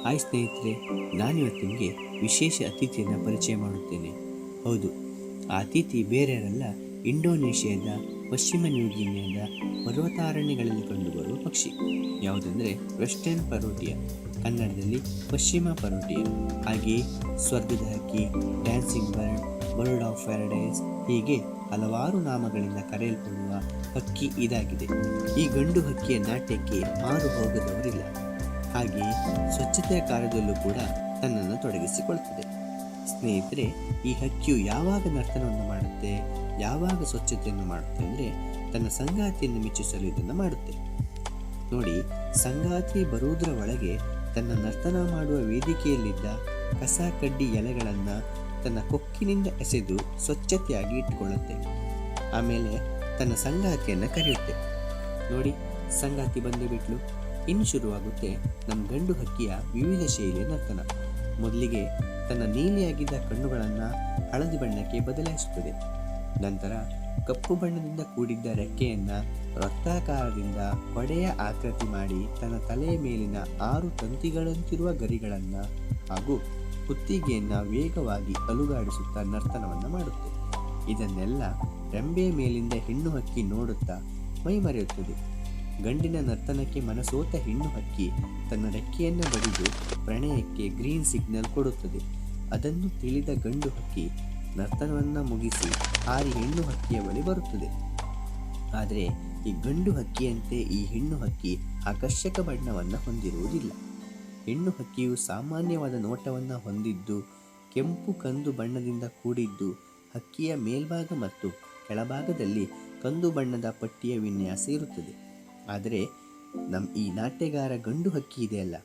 Hi ಸ್ನೇಹಿತರೆ, ನಾನಿವತ್ತು ನಿಮಗೆ ವಿಶೇಷ ಅತಿಥಿಯನ್ನು ಪರಿಚಯ ಮಾಡುತ್ತೇನೆ. ಹೌದು, ಆ ಅತಿಥಿ ಬೇರೆಯವರಲ್ಲ, ಇಂಡೋನೇಷ್ಯಾದ ಪಶ್ಚಿಮ ನ್ಯೂಗಿನಿಯಾದ ಪರ್ವತಾರಣ್ಯಗಳಲ್ಲಿ ಕಂಡುಬರುವ ಪಕ್ಷಿ ಯಾವುದೆಂದರೆ ವೆಸ್ಟರ್ನ್ ಪರೋಟಿಯ, ಕನ್ನಡದಲ್ಲಿ ಪಶ್ಚಿಮ ಪರೋಟಿಯ. ಹಾಗೆಯೇ ಸ್ವರ್ಗದ ಹಕ್ಕಿ, dancing bird, bird of paradise, ಹೀಗೆ ಹಲವಾರು ನಾಮಗಳಿಂದ ಕರೆಯಲ್ಪಡುವ ಹಕ್ಕಿ ಇದಾಗಿದೆ. ಈ ಗಂಡು ಹಕ್ಕಿಯ ನಾಟ್ಯಕ್ಕೆ ಮಾರು ಹೋಗದವರಿಲ್ಲ. ಹಾಗೆಯೇ ಸ್ವಚ್ಛತೆಯ ಕಾರ್ಯದಲ್ಲೂ ಕೂಡ ತನ್ನನ್ನು ತೊಡಗಿಸಿಕೊಳ್ಳುತ್ತದೆ. ಸ್ನೇಹಿತರೆ, ಈ ಹಕ್ಕಿಯು ಯಾವಾಗ ನರ್ತನವನ್ನು ಮಾಡುತ್ತೆ, ಯಾವಾಗ ಸ್ವಚ್ಛತೆಯನ್ನು ಮಾಡುತ್ತೆ ಅಂದರೆ ತನ್ನ ಸಂಗಾತಿಯನ್ನು ಮೆಚ್ಚಿಸಲು ಇದನ್ನು ಮಾಡುತ್ತೆ. ನೋಡಿ, ಸಂಗಾತಿ ಬರುವುದರ ಒಳಗೆ ತನ್ನ ನರ್ತನ ಮಾಡುವ ವೇದಿಕೆಯಲ್ಲಿದ್ದ ಕಸ ಕಡ್ಡಿ ಎಲೆಗಳನ್ನು ತನ್ನ ಕೊಕ್ಕಿನಿಂದ ಎಸೆದು ಸ್ವಚ್ಛತೆಯಾಗಿ ಇಟ್ಟುಕೊಳ್ಳುತ್ತೆ. ಆಮೇಲೆ ತನ್ನ ಸಂಗಾತಿಯನ್ನು ಕರೆಯುತ್ತೆ. ನೋಡಿ, ಸಂಗಾತಿ ಬಂದು ಬಿಟ್ಲು. ಇನ್ನು ಶುರುವಾಗುತ್ತೆ ನಮ್ಮ ಗಂಡು ಹಕ್ಕಿಯ ವಿವಿಧ ಶೈಲಿಯ ನರ್ತನ. ಮೊದಲಿಗೆ ತನ್ನ ನೀಲಿಯಾಗಿದ್ದ ಕಣ್ಣುಗಳನ್ನು ಹಳದಿ ಬಣ್ಣಕ್ಕೆ ಬದಲಾಯಿಸುತ್ತದೆ. ನಂತರ ಕಪ್ಪು ಬಣ್ಣದಿಂದ ಕೂಡಿದ್ದ ರೆಕ್ಕೆಯನ್ನು ವೃತ್ತಾಕಾರದಿಂದ ಕೊಡೆಯ ಆಕೃತಿ ಮಾಡಿ ತನ್ನ ತಲೆಯ ಮೇಲಿನ 6 ತಂತಿಗಳಂತಿರುವ ಗರಿಗಳನ್ನು ಹಾಗೂ ಕುತ್ತಿಗೆಯನ್ನು ವೇಗವಾಗಿ ಅಲುಗಾಡಿಸುತ್ತಾ ನರ್ತನವನ್ನು ಮಾಡುತ್ತೆ. ಇದನ್ನೆಲ್ಲ ರೆಂಬೆಯ ಮೇಲಿಂದ ಹೆಣ್ಣು ಹಕ್ಕಿ ನೋಡುತ್ತಾ ಮೈಮರೆಯುತ್ತದೆ. ಗಂಡಿನ ನರ್ತನಕ್ಕೆ ಮನಸೋತ ಹೆಣ್ಣು ಹಕ್ಕಿ ತನ್ನ ರೆಕ್ಕೆಯನ್ನು ಬಡಿದು ಪ್ರಣಯಕ್ಕೆ ಗ್ರೀನ್ ಸಿಗ್ನಲ್ ಕೊಡುತ್ತದೆ. ಅದನ್ನು ತಿಳಿದ ಗಂಡು ಹಕ್ಕಿ ನರ್ತನವನ್ನು ಮುಗಿಸಿ ಹಾರಿ ಹೆಣ್ಣು ಹಕ್ಕಿಯ ಬಳಿ ಬರುತ್ತದೆ. ಆದರೆ ಈ ಗಂಡು ಹಕ್ಕಿಯಂತೆ ಈ ಹೆಣ್ಣು ಹಕ್ಕಿ ಆಕರ್ಷಕ ಬಣ್ಣವನ್ನು ಹೊಂದಿರುವುದಿಲ್ಲ. ಹೆಣ್ಣು ಹಕ್ಕಿಯು ಸಾಮಾನ್ಯವಾದ ನೋಟವನ್ನು ಹೊಂದಿದ್ದು ಕೆಂಪು ಕಂದು ಬಣ್ಣದಿಂದ ಕೂಡಿದ್ದು, ಹಕ್ಕಿಯ ಮೇಲ್ಭಾಗ ಮತ್ತು ಕೆಳಭಾಗದಲ್ಲಿ ಕಂದು ಬಣ್ಣದ ಪಟ್ಟಿಯ ವಿನ್ಯಾಸ ಇರುತ್ತದೆ. ಆದರೆ ಈ ನಾಟ್ಯಗಾರ ಗಂಡು ಹಕ್ಕಿ ಇದೆಯಲ್ಲ,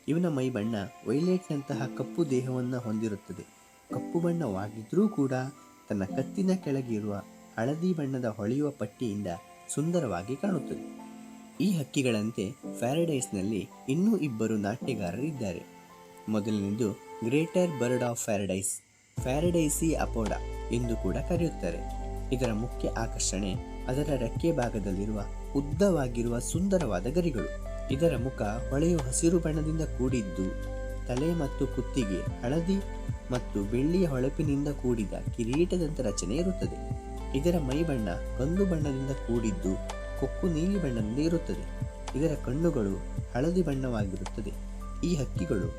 ಇವನ ಮೈ ಬಣ್ಣ ವೈಲೆಟ್ನಂತಹ ಕಪ್ಪು ದೇಹವನ್ನು ಹೊಂದಿರುತ್ತದೆ. ಕಪ್ಪು ಬಣ್ಣವಾಗಿದ್ದರೂ ಕೂಡ ತನ್ನ ಕತ್ತಿನ ಕೆಳಗಿರುವ ಹಳದಿ ಬಣ್ಣದ ಹೊಳೆಯುವ ಪಟ್ಟಿಯಿಂದ ಸುಂದರವಾಗಿ ಕಾಣುತ್ತದೆ. ಈ ಹಕ್ಕಿಗಳಂತೆ ಪ್ಯಾರಡೈಸ್ನಲ್ಲಿ ಇನ್ನೂ 2 ನಾಟ್ಯಗಾರರಿದ್ದಾರೆ. ಮೊದಲನೇದು ಗ್ರೇಟರ್ ಬರ್ಡ್ ಆಫ್ ಪ್ಯಾರಡೈಸ್, ಪ್ಯಾರಡೈಸಿ ಅಪೋಡಾ ಎಂದು ಕೂಡ ಕರೆಯುತ್ತಾರೆ. ಇದರ ಮುಖ್ಯ ಆಕರ್ಷಣೆ ಅದರ ರೆಕ್ಕೆ ಭಾಗದಲ್ಲಿರುವ ಉದ್ದವಾಗಿರುವ ಸುಂದರವಾದ ಗರಿಗಳು. ಇದರ ಮುಖ ಹೊಳೆಯುವ ಹಸಿರು ಬಣ್ಣದಿಂದ ಕೂಡಿದ್ದು, ತಲೆ ಮತ್ತು ಕುತ್ತಿಗೆ ಹಳದಿ ಮತ್ತು ಬೆಳ್ಳಿಯ ಹೊಳಪಿನಿಂದ ಕೂಡಿದ ಕಿರೀಟದಂಥ ರಚನೆ ಇರುತ್ತದೆ. ಇದರ ಮೈ ಬಣ್ಣ ಕಂದು ಬಣ್ಣದಿಂದ ಕೂಡಿದ್ದು, ಕೊಕ್ಕು ನೀಲಿ ಬಣ್ಣದಿಂದ ಇರುತ್ತದೆ. ಇದರ ಕಣ್ಣುಗಳು ಹಳದಿ ಬಣ್ಣವಾಗಿರುತ್ತದೆ. ಈ ಹಕ್ಕಿಗಳು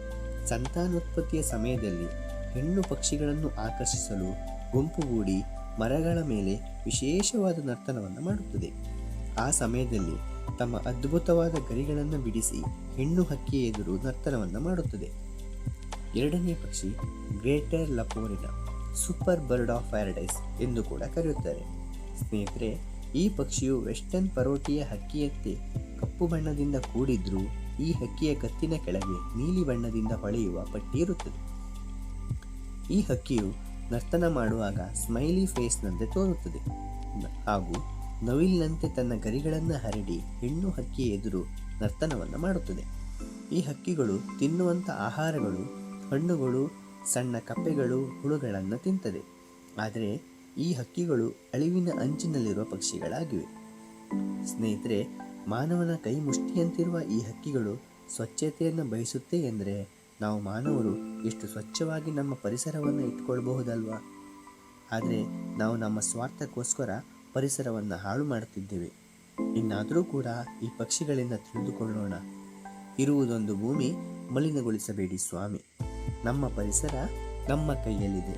ಸಂತಾನೋತ್ಪತ್ತಿಯ ಸಮಯದಲ್ಲಿ ಹೆಣ್ಣು ಪಕ್ಷಿಗಳನ್ನು ಆಕರ್ಷಿಸಲು ಗುಂಪುಗೂಡಿ ಮರಗಳ ಮೇಲೆ ವಿಶೇಷವಾದ ನರ್ತನವನ್ನು ಮಾಡುತ್ತದೆ. ಆ ಸಮಯದಲ್ಲಿ ತಮ್ಮ ಅದ್ಭುತವಾದ ಗರಿಗಳನ್ನು ಬಿಡಿಸಿ ಹೆಣ್ಣು ಹಕ್ಕಿಯ ಎದುರು ನರ್ತನವನ್ನು ಮಾಡುತ್ತದೆ. ಎರಡನೇ ಪಕ್ಷಿ greater lophorina, super bird of paradise ಎಂದು ಕೂಡ ಕರೆಯುತ್ತಾರೆ. ಸ್ನೇಹಿತರೆ, ಈ ಪಕ್ಷಿಯು ವೆಸ್ಟರ್ನ್ ಪರೋಟಿಯ ಹಕ್ಕಿಯಂತೆ ಕಪ್ಪು ಬಣ್ಣದಿಂದ ಕೂಡಿದ್ರೂ ಈ ಹಕ್ಕಿಯ ಕತ್ತಿನ ಕೆಳಗೆ ನೀಲಿ ಬಣ್ಣದಿಂದ ಹೊಳೆಯುವ ಪಟ್ಟಿ ಇರುತ್ತದೆ. ಈ ಹಕ್ಕಿಯು ನರ್ತನ ಮಾಡುವಾಗ ಸ್ಮೈಲಿ ಫೇಸ್ನಂತೆ ತೋರುತ್ತದೆ ಹಾಗೂ ನವಿಲಿನಂತೆ ತನ್ನ ಗರಿಗಳನ್ನು ಹರಡಿ ಹೆಣ್ಣು ಹಕ್ಕಿಯ ಎದುರು ನರ್ತನವನ್ನು ಮಾಡುತ್ತದೆ. ಈ ಹಕ್ಕಿಗಳು ತಿನ್ನುವಂಥ ಆಹಾರಗಳು ಹಣ್ಣುಗಳು, ಸಣ್ಣ ಕಪ್ಪೆಗಳು, ಹುಳುಗಳನ್ನು ತಿಂತದೆ. ಆದರೆ ಈ ಹಕ್ಕಿಗಳು ಅಳಿವಿನ ಅಂಚಿನಲ್ಲಿರುವ ಪಕ್ಷಿಗಳಾಗಿವೆ. ಸ್ನೇಹಿತರೆ, ಮಾನವನ ಕೈ ಮುಷ್ಟಿಯಂತಿರುವ ಈ ಹಕ್ಕಿಗಳು ಸ್ವಚ್ಛತೆಯನ್ನು ಬಯಸುತ್ತೆ ಎಂದರೆ ನಾವು ಮಾನವರು ಎಷ್ಟು ಸ್ವಚ್ಛವಾಗಿ ನಮ್ಮ ಪರಿಸರವನ್ನು ಇಟ್ಕೊಳ್ಬಹುದಲ್ವಾ? ಆದರೆ ನಾವು ನಮ್ಮ ಸ್ವಾರ್ಥಕ್ಕೋಸ್ಕರ ಪರಿಸರವನ್ನು ಹಾಳು ಮಾಡುತ್ತಿದ್ದೇವೆ. ಇನ್ನಾದರೂ ಕೂಡ ಈ ಪಕ್ಷಿಗಳಿಂದ ತಿಳಿದುಕೊಳ್ಳೋಣ. ಇರುವುದೊಂದು ಭೂಮಿ, ಮಲಿನಗೊಳಿಸಬೇಡಿ ಸ್ವಾಮಿ. ನಮ್ಮ ಪರಿಸರ ನಮ್ಮ ಕೈಯಲ್ಲಿದೆ.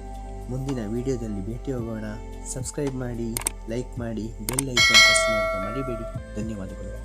ಮುಂದಿನ ವಿಡಿಯೋದಲ್ಲಿ ಭೇಟಿ ಹೋಗೋಣ. ಸಬ್ಸ್ಕ್ರೈಬ್ ಮಾಡಿ, ಲೈಕ್ ಮಾಡಿ, ಬೆಲ್ ಐಕಾನ್ ಪ್ರೆಸ್ ಮಾಡೋದು ಮರಿಬೇಡಿ. ಧನ್ಯವಾದಗಳು.